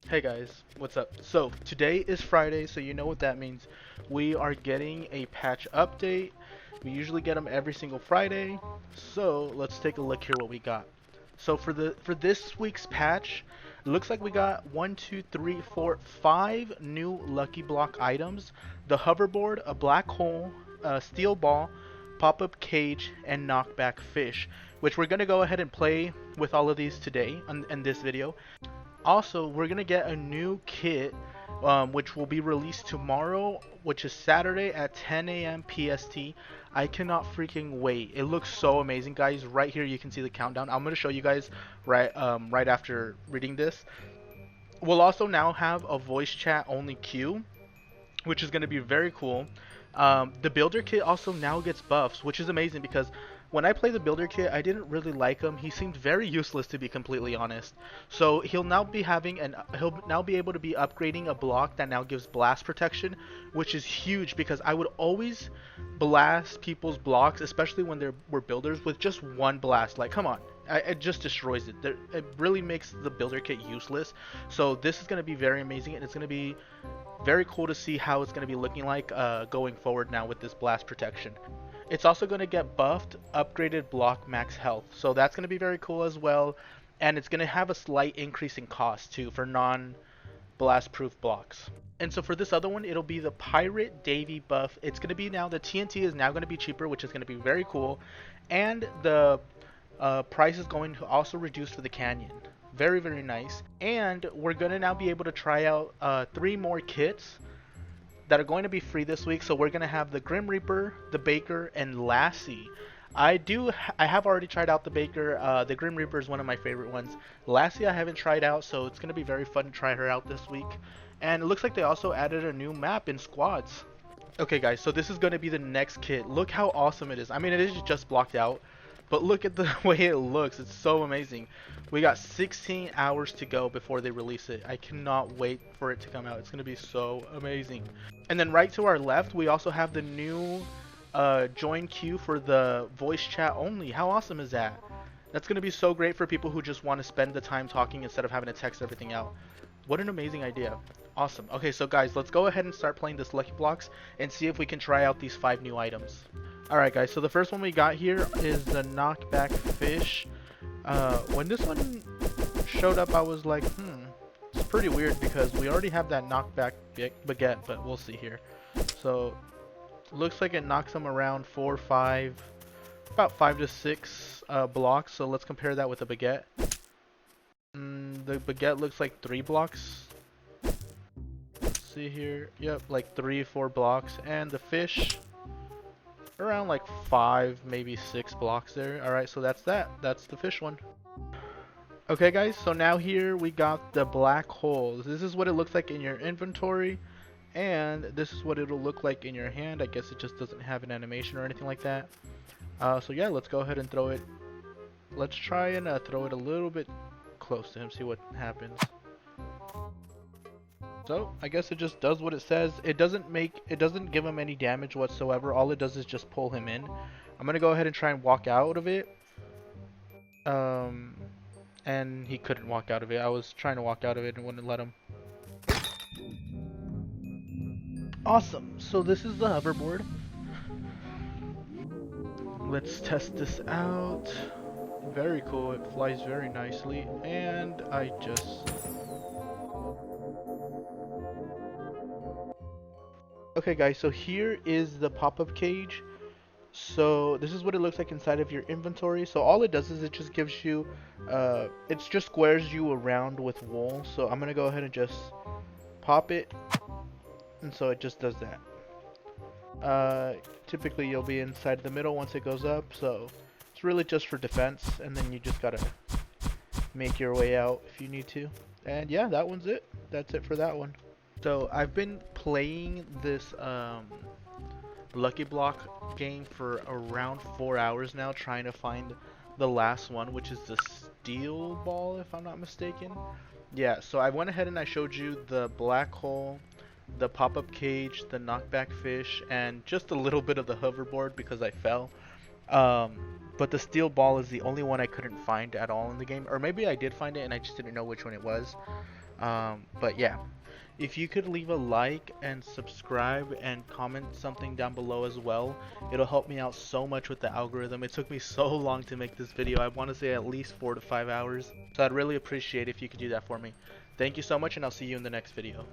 Hey guys, what's up? So today is Friday, so you know what that means. We are getting a patch update. We usually get them every single Friday. So let's take a look here what we got. So for this week's patch, it looks like we got 5 new lucky block items: the hoverboard, a black hole, a steel ball, pop-up cage, and knockback fish. Which we're gonna go ahead and play with all of these today in this video. Also, we're gonna get a new kit, which will be released tomorrow, which is Saturday at 10 a.m. PST. I cannot freaking wait. It looks so amazing, guys. Right here, you can see the countdown. I'm gonna show you guys right after reading this. We'll also now have a voice chat only queue, which is going to be very cool. The builder kit also now gets buffs, which is amazing because when I played the builder kit, I didn't really like him. He seemed very useless, to be completely honest. So he'll now be able to be upgrading a block that now gives blast protection, which is huge because I would always blast people's blocks, especially when they were builders, with just one blast. Like, come on. It just destroys it. It really makes the builder kit useless. So this is going to be very amazing, and it's going to be very cool to see how it's going to be looking like going forward now with this blast protection. It's also going to get buffed upgraded block max health, so that's going to be very cool as well, and it's going to have a slight increase in cost too for non blast proof blocks. And so for this other one, it'll be the Pirate Davy buff. It's going to be now, the TNT is now going to be cheaper, which is going to be very cool, and the price is going to also reduce for the canyon. Very, very nice. And we're going to now be able to try out 3 more kits that are going to be free this week. So we're going to have the Grim Reaper, the Baker, and Lassie. I have already tried out the Baker. The Grim Reaper is one of my favorite ones. Lassie I haven't tried out, so it's going to be very fun to try her out this week. And it looks like they also added a new map in squads. Okay guys, so this is going to be the next kit. Look how awesome it is. I mean, it is just blocked out, but look at the way it looks. It's so amazing. We got 16 hours to go before they release it. I cannot wait for it to come out. It's going to be so amazing. And then right to our left, we also have the new join queue for the voice chat only. How awesome is that? That's going to be so great for people who just want to spend the time talking instead of having to text everything out. What an amazing idea. Awesome. Okay, so guys, let's go ahead and start playing this Lucky Blocks and see if we can try out these 5 new items. Alright guys, so the first one we got here is the Knockback Fish. When this one showed up, I was like, it's pretty weird because we already have that Knockback Baguette, but we'll see here. So, looks like it knocks them around 4 or 5, about 5 to 6 blocks, so let's compare that with the Baguette. The Baguette looks like 3 blocks. Let's see here, yep, like 3 or 4 blocks, and the fish around like 5, maybe 6 blocks there. Alright, so that's the fish one. Okay guys, so now here we got the black holes. This is what it looks like in your inventory, and this is what it'll look like in your hand. I guess it just doesn't have an animation or anything like that. So yeah, let's go ahead and throw it. Let's try and throw it a little bit close to him, see what happens. So I guess it just does what it says. It doesn't give him any damage whatsoever. All it does is just pull him in. I'm gonna go ahead and try and walk out of it. And he couldn't walk out of it. I was trying to walk out of it and wouldn't let him. Awesome. So this is the hoverboard. Let's test this out. Very cool. It flies very nicely, and I just. Okay guys, so here is the pop-up cage. So this is what it looks like inside of your inventory. So all it does is it just gives you, it just squares you around with wool. So I'm gonna go ahead and just pop it, and so it just does that. Typically you'll be inside the middle once it goes up, so it's really just for defense, and then you just gotta make your way out if you need to. And yeah, that one's it. That's it for that one. So I've been playing this Lucky Block game for around 4 hours now, trying to find the last one, which is the steel ball, if I'm not mistaken. Yeah, so I went ahead and I showed you the black hole, the pop-up cage, the knockback fish, and just a little bit of the hoverboard because I fell. But the steel ball is the only one I couldn't find at all in the game, or maybe I did find it and I just didn't know which one it was. But yeah, if you could leave a like and subscribe and comment something down below as well, it'll help me out so much with the algorithm. It took me so long to make this video. I want to say at least 4 to 5 hours. So I'd really appreciate if you could do that for me. Thank you so much, and I'll see you in the next video.